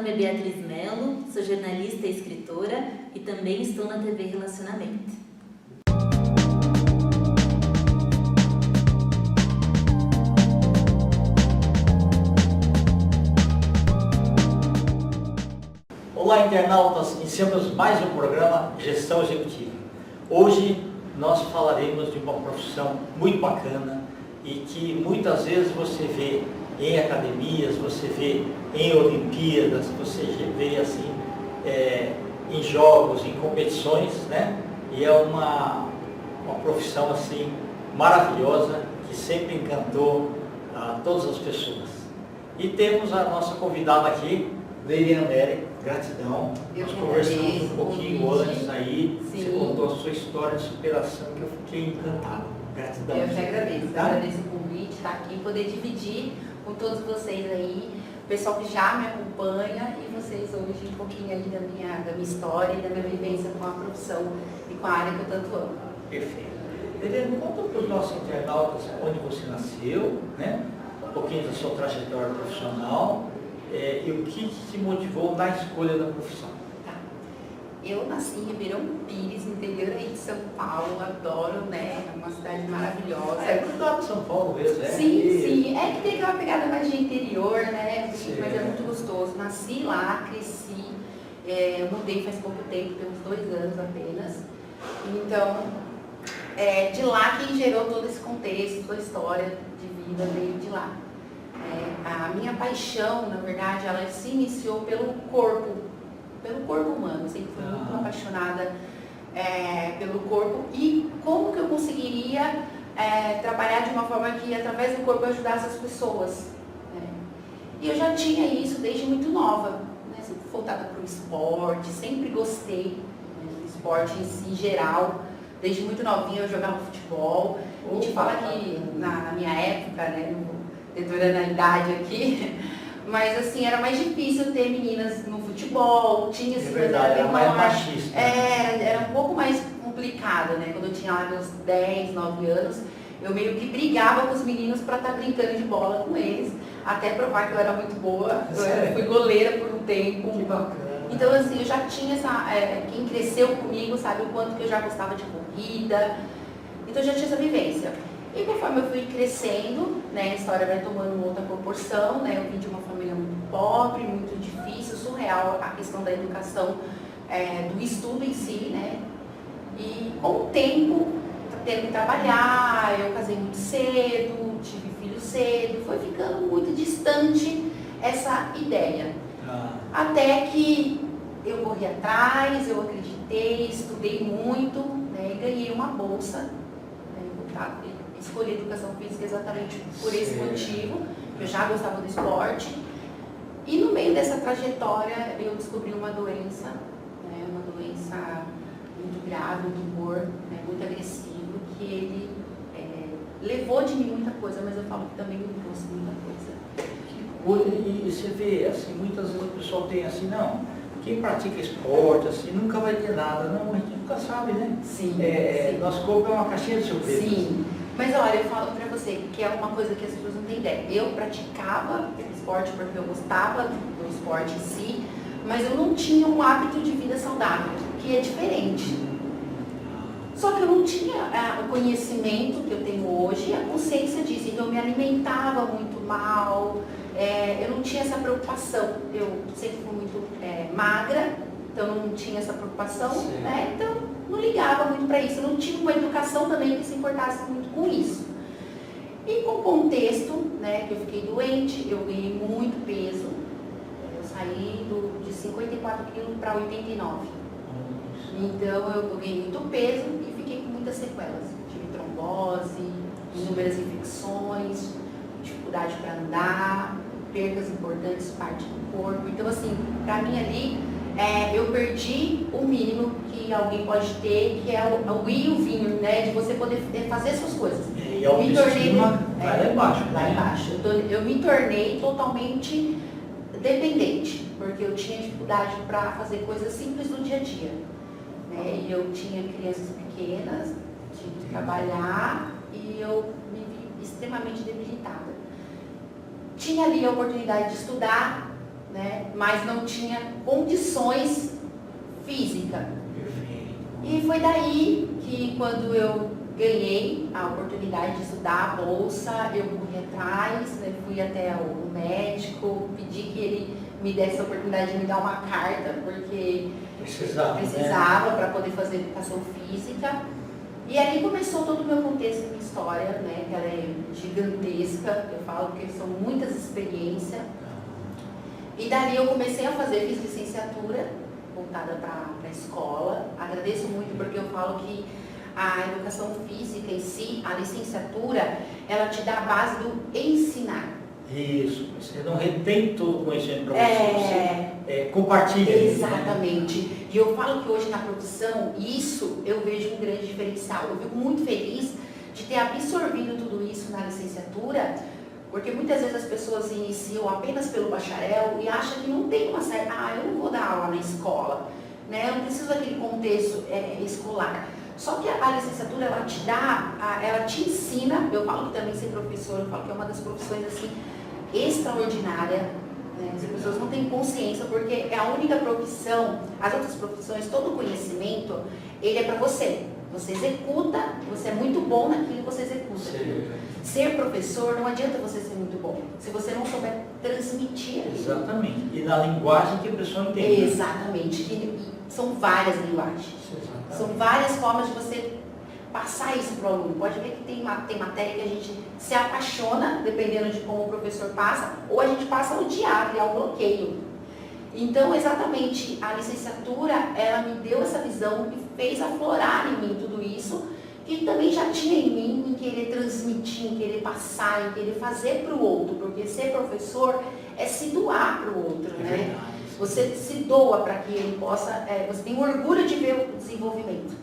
nome é Beatriz Mello, sou jornalista e escritora e também estou na TV Relacionamento. Olá, internautas! Iniciamos mais um programa Gestão Executiva. Hoje nós falaremos de uma profissão muito bacana e que muitas vezes você vê em academias, você vê em Olimpíadas, você vê assim, em jogos, em competições, né? E é uma profissão assim maravilhosa que sempre encantou a todas as pessoas. E temos a nossa convidada aqui, Leiliane Neri, gratidão. Nós conversamos um pouquinho antes aí, Sim. você contou a sua história de superação que eu fiquei encantado. Gratidão. Eu que agradeço, Tá? agradeço o convite, estar aqui, poder dividir com todos vocês aí, o pessoal que já me acompanha e vocês hoje um pouquinho aí da minha história e da minha vivência com a profissão e com a área que eu tanto amo. Perfeito. Leiliane, conta para os nossos internautas onde você nasceu, né? Um pouquinho da sua trajetória profissional. E o que te motivou na escolha da profissão? Tá. Eu nasci em Ribeirão Pires, no interior aí de São Paulo, adoro, né? É uma cidade maravilhosa. É do lado de São Paulo mesmo, é? Sim. É que tem aquela pegada mais de interior, né? Sim. Mas é muito gostoso. Nasci lá, cresci, mudei faz pouco tempo, tem uns 2 anos apenas. Então, de lá quem gerou todo esse contexto, toda a história de vida veio de lá. A minha paixão, na verdade, ela se iniciou pelo corpo humano. Eu sempre fui muito apaixonada pelo corpo e como que eu conseguiria trabalhar de uma forma que, através do corpo, eu ajudasse as pessoas. Né? E eu já tinha isso desde muito nova, né? Sempre voltada para o esporte, sempre gostei, né, do esporte em si, geral. Desde muito novinha eu jogava futebol. A gente fala que na minha época, né, deturando a idade aqui, mas assim, era mais difícil ter meninas no futebol, tinha assim, verdade, era mais machista. Era um pouco mais complicado, né? Quando eu tinha lá meus 10, 9 anos, eu meio que brigava com os meninos para estar brincando de bola com eles, até provar que eu era muito boa. Eu fui goleira por um tempo. Que bacana. Então assim, eu já tinha quem cresceu comigo sabe o quanto que eu já gostava de corrida, então eu já tinha essa vivência. E conforme eu fui crescendo, né, a história vai tomando outra proporção, né, eu vim de uma família muito pobre, muito difícil, surreal a questão da educação, do estudo em si, né, e com o tempo, tendo que trabalhar, eu casei muito cedo, tive filho cedo, foi ficando muito distante essa ideia. Até que eu corri atrás, eu acreditei, estudei muito, né, e ganhei uma bolsa, né, voltada. Escolhi educação física exatamente por esse motivo, eu já gostava do esporte. E no meio dessa trajetória eu descobri uma doença, né, uma doença muito grave, um tumor, né, muito agressivo, que ele levou de mim muita coisa, mas eu falo que também me trouxe muita coisa. E você vê, assim, muitas vezes o pessoal tem assim, não, quem pratica esporte, assim, nunca vai ter nada. Não, a gente nunca sabe, né? Sim. Nosso corpo é uma caixinha de surpresas. Sim. Mas olha, eu falo pra você que é uma coisa que as pessoas não têm ideia. Eu praticava esporte porque eu gostava do esporte em si, mas eu não tinha um hábito de vida saudável, que é diferente. Só que eu não tinha o conhecimento que eu tenho hoje, a consciência disso. Então eu me alimentava muito mal, eu não tinha essa preocupação. Eu sempre fui muito magra, então não tinha essa preocupação, né? Então não ligava muito para isso, eu não tinha uma educação também que se importasse muito com isso. E com o contexto, né, que eu fiquei doente, eu ganhei muito peso, eu saí de 54 quilos para 89. Então eu ganhei muito peso e fiquei com muitas sequelas. Tive trombose, inúmeras infecções, dificuldade para andar, percas importantes, parte do corpo. Então assim, para mim ali, eu perdi o mínimo que alguém pode ter, que é o ir e o vir, né? De você poder fazer suas coisas. E a autoestima vai lá embaixo. Lá embaixo. Eu me tornei totalmente dependente, porque eu tinha dificuldade para fazer coisas simples do dia a dia. Né? E eu tinha crianças pequenas, tinha que trabalhar e eu me vi extremamente debilitada. Tinha ali a oportunidade de estudar, né? Mas não tinha condições físicas. E foi daí que quando eu ganhei a oportunidade de estudar a bolsa, eu corri atrás, né? Fui até o médico, pedi que ele me desse a oportunidade de me dar uma carta, porque precisava, né? Para poder fazer educação física. E ali começou todo o meu contexto, minha história, né? Que ela é gigantesca, eu falo porque são muitas experiências. E dali eu comecei a fazer, fiz licenciatura, voltada para a escola. Agradeço muito porque eu falo que a educação física em si, a licenciatura, ela te dá a base do ensinar. Isso, você não retém todo o conhecimento para você, compartilha. Exatamente. Né? E eu falo que hoje na profissão, isso eu vejo um grande diferencial. Eu fico muito feliz de ter absorvido tudo isso na licenciatura, porque muitas vezes as pessoas iniciam apenas pelo bacharel e acham que não tem uma certa, eu não vou dar aula na escola, né? Eu não preciso daquele contexto escolar. Só que a licenciatura, ela te dá, ela te ensina, eu falo que também ser professor, eu falo que é uma das profissões assim, extraordinária, né? As pessoas não têm consciência, porque é a única profissão, as outras profissões, todo o conhecimento, ele é para você. Você executa, você é muito bom naquilo que você executa. Sim. Ser professor, não adianta você ser muito bom, se você não souber transmitir aquilo. Exatamente. E na linguagem que a pessoa entende. Exatamente. E são várias linguagens. Exatamente. São várias formas de você passar isso para o aluno. Pode ver que tem matéria que a gente se apaixona, dependendo de como o professor passa, ou a gente passa a odiar, criar um bloqueio. Então, exatamente, a licenciatura, ela me deu essa visão e fez aflorar em mim tudo isso, que também já tinha em mim, em querer transmitir, em querer passar, em querer fazer para o outro, porque ser professor é se doar para o outro, né? Verdade. Você se doa para que ele possa, você tem orgulho de ver o desenvolvimento,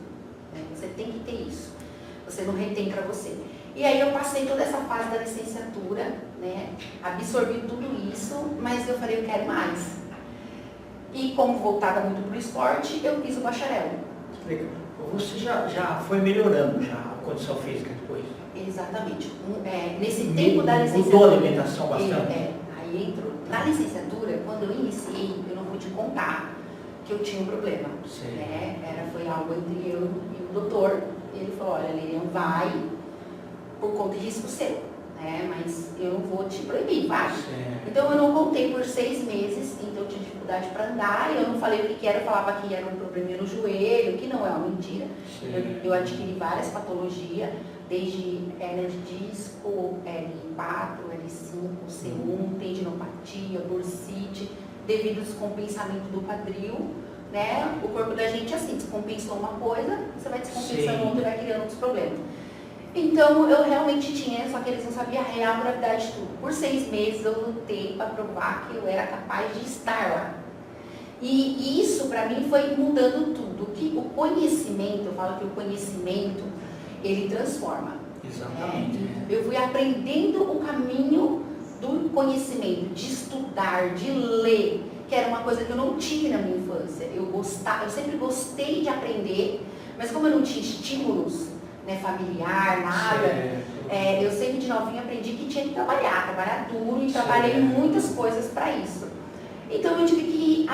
né? Você tem que ter isso, você não retém para você. E aí eu passei toda essa fase da licenciatura, né? Absorvi tudo isso, mas eu falei, eu quero mais. E como voltada muito para o esporte, eu fiz o bacharel. Você já foi melhorando já a condição física depois? Exatamente. Nesse tempo da licenciatura... Mudou a alimentação bastante? Aí entrou. Na licenciatura, quando eu iniciei, eu não pude contar que eu tinha um problema. Né? Foi algo entre eu e o doutor. Ele falou, olha, Lilian, vai por conta de risco seu. Mas eu não vou te proibir, vai. Então eu não contei por 6 meses, então eu tinha dificuldade para andar, eu não falei o que era, eu falava que era um problema no joelho, que não é uma mentira. Eu adquiri várias patologias, desde hernia de disco, L4, L5, C1, tendinopatia, bursite, devido ao descompensamento do quadril, né? O corpo da gente assim, descompensou uma coisa, você vai descompensando outra e vai criando outros problemas. Então, eu realmente tinha, só que eles não sabiam a real gravidade de tudo. Por 6 meses eu lutei para provar que eu era capaz de estar lá. E isso, para mim, foi mudando tudo. Que o conhecimento, eu falo que o conhecimento, ele transforma. Exatamente. Eu fui aprendendo o caminho do conhecimento, de estudar, de ler, que era uma coisa que eu não tive na minha infância. Eu sempre gostei de aprender, mas como eu não tinha estímulos, familiar, nada. Eu sempre de novinha aprendi que tinha que trabalhar duro e trabalhei muitas coisas para isso. Então eu tive que ir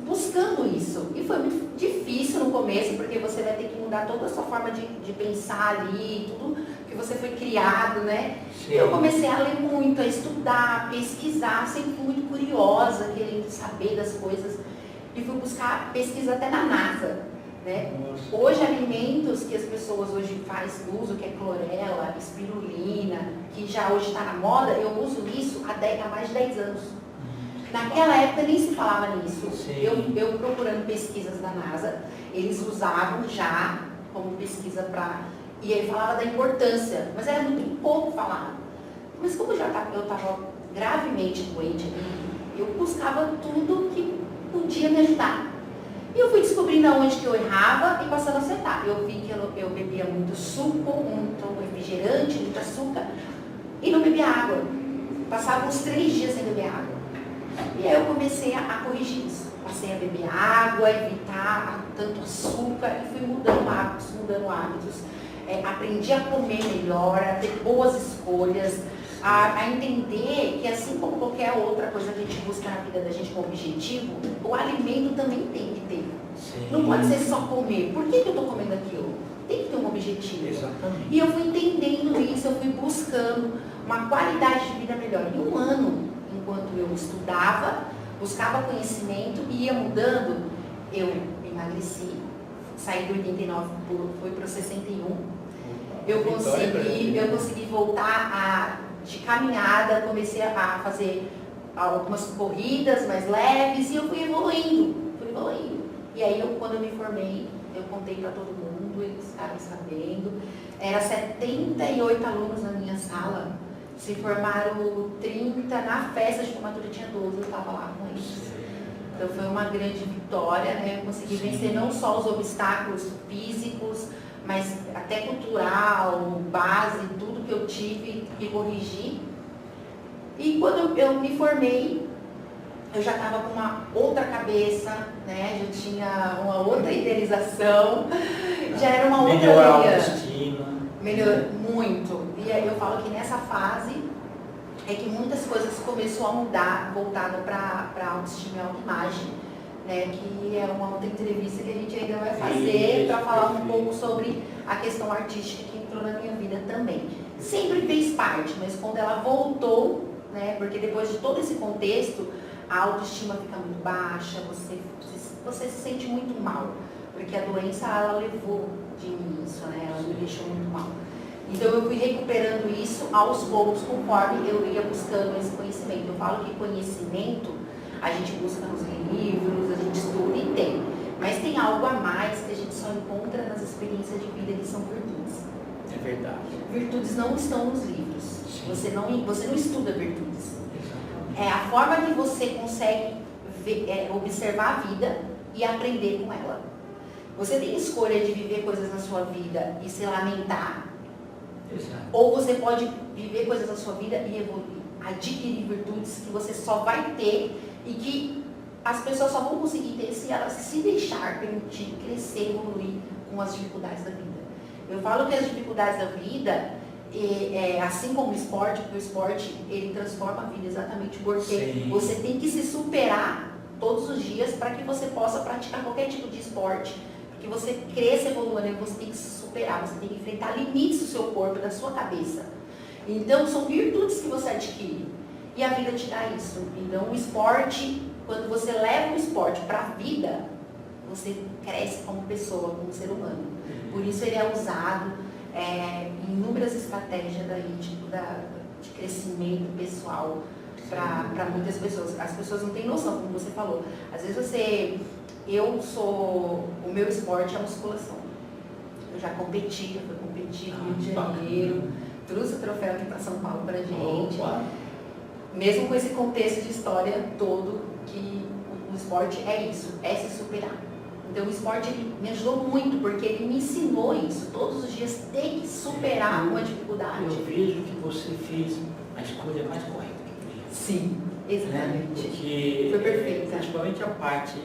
buscando isso. E foi muito difícil no começo, porque você vai ter que mudar toda a sua forma de pensar ali, tudo que você foi criado, né? Eu comecei a ler muito, a estudar, a pesquisar, sempre fui muito curiosa, querendo saber das coisas. E fui buscar pesquisa até na NASA. Né? Hoje, alimentos que as pessoas hoje fazem uso, que é clorela, espirulina, que já hoje está na moda, eu uso isso há mais de 10 anos. Naquela época nem se falava nisso. Eu procurando pesquisas da NASA, eles usavam já como pesquisa para... E aí falava da importância, mas era muito pouco falado. Mas como eu estava gravemente doente, eu buscava tudo que podia me ajudar. E eu fui descobrindo aonde que eu errava e passando a acertar. Eu vi que eu bebia muito suco, muito refrigerante, muito açúcar, e não bebia água. Passava uns 3 dias sem beber água. E aí eu comecei a corrigir isso. Passei a beber água, evitar tanto açúcar, e fui mudando hábitos. Aprendi a comer melhor, a ter boas escolhas. a entender que assim como qualquer outra coisa que a gente busca na vida da gente com objetivo, o alimento também tem que ter. Sim. Não pode ser só comer. Por que eu estou comendo aquilo? Tem que ter um objetivo. Exatamente. E eu fui entendendo isso, eu fui buscando uma qualidade de vida melhor. Em um ano, enquanto eu estudava, buscava conhecimento e ia mudando, eu emagreci, saí do 89, fui para o 61. Eu consegui voltar de caminhada, comecei a fazer algumas corridas mais leves e eu fui evoluindo. E aí, quando eu me formei, eu contei para todo mundo, eles ficaram sabendo. Era 78 alunos na minha sala, se formaram 30, na festa de formatura tinha 12, eu estava lá com eles. Então foi uma grande vitória, né? Eu consegui vencer não só os obstáculos físicos, mas até cultural, base, tudo que eu tive que corrigir. E quando eu me formei, eu já estava com uma outra cabeça, né? Já tinha uma outra idealização, já era uma outra Melhor linha. autoestima. Melhor, muito. E aí eu falo que nessa fase é que muitas coisas começou a mudar, voltada para autoestima e autoimagem, né? Que é uma outra entrevista que a gente ainda vai fazer para falar um pouco sobre a questão artística que entrou na minha vida também. Sempre fez parte, mas quando ela voltou, né? Porque depois de todo esse contexto, a autoestima fica muito baixa, você se sente muito mal, porque a doença ela levou de mim isso, né? Ela me deixou muito mal. Então eu fui recuperando isso aos poucos, conforme eu ia buscando esse conhecimento. Eu falo que conhecimento a gente busca nos livros, a gente estuda e tem. Mas tem algo a mais que a gente só encontra nas experiências de vida, que são virtudes. É verdade. Virtudes não estão nos livros. Sim. Você não estuda virtudes. Exatamente. É a forma que você consegue observar a vida e aprender com ela. Você tem escolha de viver coisas na sua vida e se lamentar. Exato. Ou você pode viver coisas na sua vida e evoluir, adquirir virtudes que você só vai ter e que as pessoas só vão conseguir ter se elas se deixar permitir crescer, evoluir com as dificuldades da vida. Eu falo que as dificuldades da vida, assim como o esporte, porque o esporte ele transforma a vida exatamente porque Sim. você tem que se superar todos os dias para que você possa praticar qualquer tipo de esporte. Que você cresça, evolua, né? Você tem que se superar, você tem que enfrentar limites do seu corpo, da sua cabeça. Então, são virtudes que você adquire. E a vida te dá isso. Então, o esporte, quando você leva o esporte para a vida, você cresce como pessoa, como ser humano. Por isso, ele é usado em inúmeras estratégias daí, tipo, de crescimento pessoal para muitas pessoas. As pessoas não têm noção, como você falou. Às vezes o meu esporte é a musculação. Eu já competi, eu fui competir no Rio de Janeiro, trouxe o troféu aqui para São Paulo pra gente. Opa. Mesmo com esse contexto de história todo, que o esporte é isso, é se superar. Então o esporte ele me ajudou muito, porque ele me ensinou isso. Todos os dias tem que superar uma dificuldade. Eu vejo que você fez a escolha mais correta que podia. Sim, exatamente. Né? Porque, foi perfeita. Principalmente a parte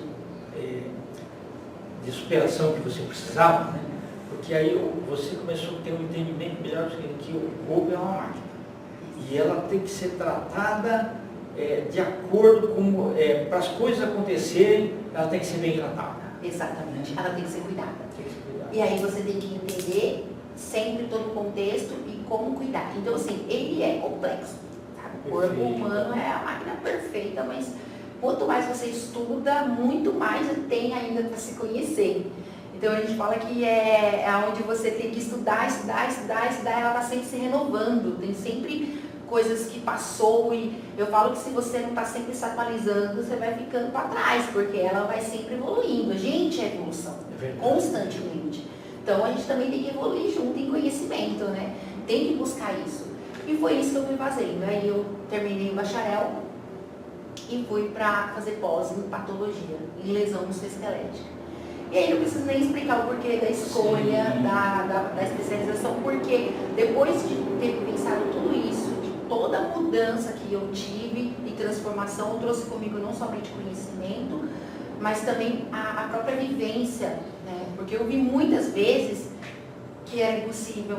de superação que você precisava, né? Porque aí você começou a ter um entendimento melhor que o corpo é uma máquina. E ela tem que ser tratada de acordo com... para as coisas acontecerem, ela tem que ser bem tratada. Exatamente, ela tem que ser cuidada. Tem que ser cuidada. E aí você tem que entender sempre todo o contexto e como cuidar. Então, assim, ele é complexo. Tá? O corpo humano é a máquina perfeita, mas quanto mais você estuda, muito mais tem ainda para se conhecer. Então, a gente fala que é onde você tem que estudar, ela está sempre se renovando. Tem sempre coisas que passou e eu falo que se você não está sempre se atualizando, você vai ficando para trás, porque ela vai sempre evoluindo. A gente é evolução, constantemente. Então, a gente também tem que evoluir junto em conhecimento, né? Tem que buscar isso. E foi isso que eu fui fazendo. Aí eu terminei o bacharel e fui para fazer pós em patologia, em lesão musculoesquelética. E aí não preciso nem explicar o porquê da escolha, da especialização, porque depois de ter pensado tudo isso, de toda a mudança que eu tive e transformação, eu trouxe comigo não somente conhecimento, mas também a própria vivência, né? Porque eu vi muitas vezes que era impossível,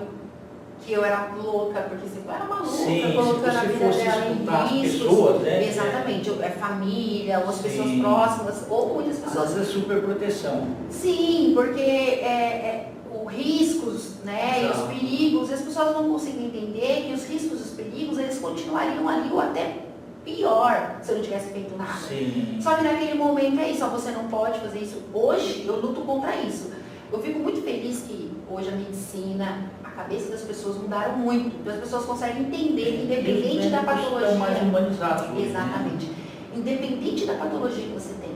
que eu era louca, porque você era maluca, Sim, colocando a se vida você dela escutar as em riscos. pessoas, né? Exatamente, família, ou as pessoas Sim. próximas, ou muitas Às pessoas. vezes é super proteção. Sim, porque os riscos, né, e os Exato. perigos, as pessoas não conseguem entender que os riscos e os perigos, eles continuariam ali ou até pior se eu não tivesse feito nada. Sim. Só que naquele momento é isso, ó, você não pode fazer isso. Hoje eu luto contra isso. Eu fico muito feliz que hoje a medicina, a cabeça das pessoas mudaram muito. Então as pessoas conseguem entender, independente da patologia. Estão mais humanizados hoje, Exatamente. Independente da patologia que você tem,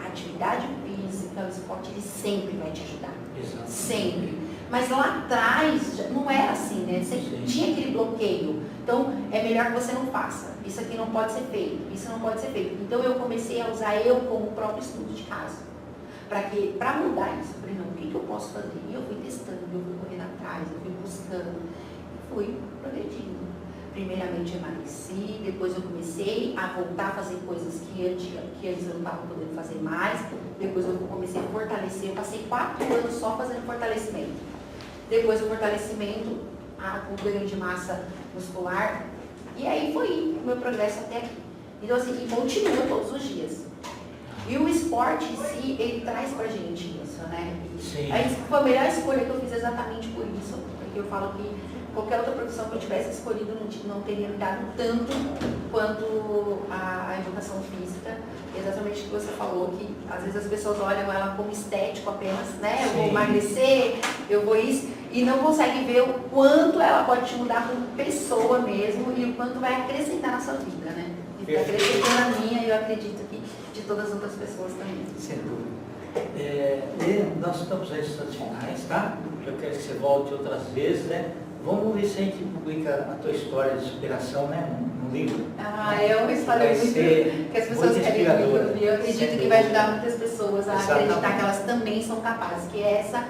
a atividade física, o esporte, ele sempre vai te ajudar. Exato. Sempre. Mas lá atrás não era assim, né? Sempre tinha aquele bloqueio. Então é melhor que você não faça. Isso aqui não pode ser feito. Isso não pode ser feito. Então eu comecei a usar eu como próprio estudo de caso. Para mudar isso, eu falei, não, o que eu posso fazer? E eu fui testando, eu fui correndo atrás, eu fui buscando, e fui progredindo. Primeiramente emagreci, depois eu comecei a voltar a fazer coisas que antes eu não estava podendo fazer mais, depois eu comecei a fortalecer, eu passei 4 anos só fazendo fortalecimento. Depois o fortalecimento, com ganho de massa muscular, e aí foi o meu progresso até aqui. Então assim, e continua todos os dias. E o esporte em si, ele traz pra gente isso, né? Sim. Aí foi a melhor escolha que eu fiz exatamente por isso, porque eu falo que qualquer outra profissão que eu tivesse escolhido não teria me dado tanto quanto a educação física. Exatamente o que você falou, que às vezes as pessoas olham ela como estético apenas, né? Eu vou Sim. emagrecer, eu vou isso, e não conseguem ver o quanto ela pode te mudar como pessoa mesmo e o quanto vai acrescentar na sua vida, né? E está acrescentando a minha e eu acredito que de todas as outras pessoas também. Sem dúvida. Nós estamos aí nos instantes finais, tá? Eu quero que você volte outras vezes, né? Vamos ver se a gente publica a tua história de superação, né? No livro. É uma história muito que as pessoas querem ouvir. Eu acredito que vai ajudar muitas pessoas a acreditar que elas também são capazes. Que essa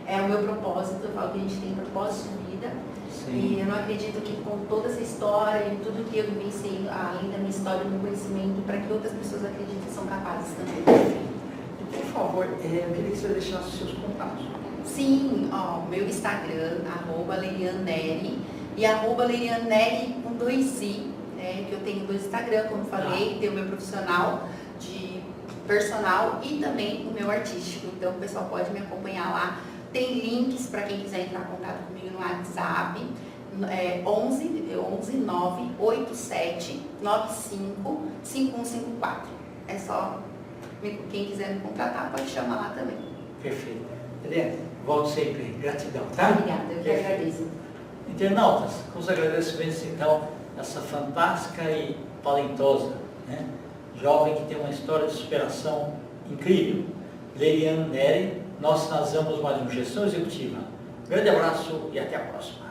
é o meu propósito. Eu falo que a gente tem propósito de vida. Sim. E eu não acredito que com toda essa história e tudo que eu vivenciei, além da minha história, do meu conhecimento, para que outras pessoas acreditem que são capazes também. Por favor, eu queria que você deixasse os seus contatos. Sim, meu Instagram, @leirianneri e @leirianneri com 2i, que eu tenho 2 Instagram, como falei, tem o meu profissional de personal e também o meu artístico. Então o pessoal pode me acompanhar lá. Tem links para quem quiser entrar em contato comigo no WhatsApp, 11 987 95 5154. É só quem quiser me contratar, pode chamar lá também. Perfeito. Helena, volte sempre. Gratidão, tá? Obrigada, eu que agradeço. Internautas, com os agradecimentos, então, essa fantástica e talentosa, né? Jovem que tem uma história de superação incrível, Leirianneri, nós finalizamos mais um Gestão Executiva. Grande abraço e até a próxima.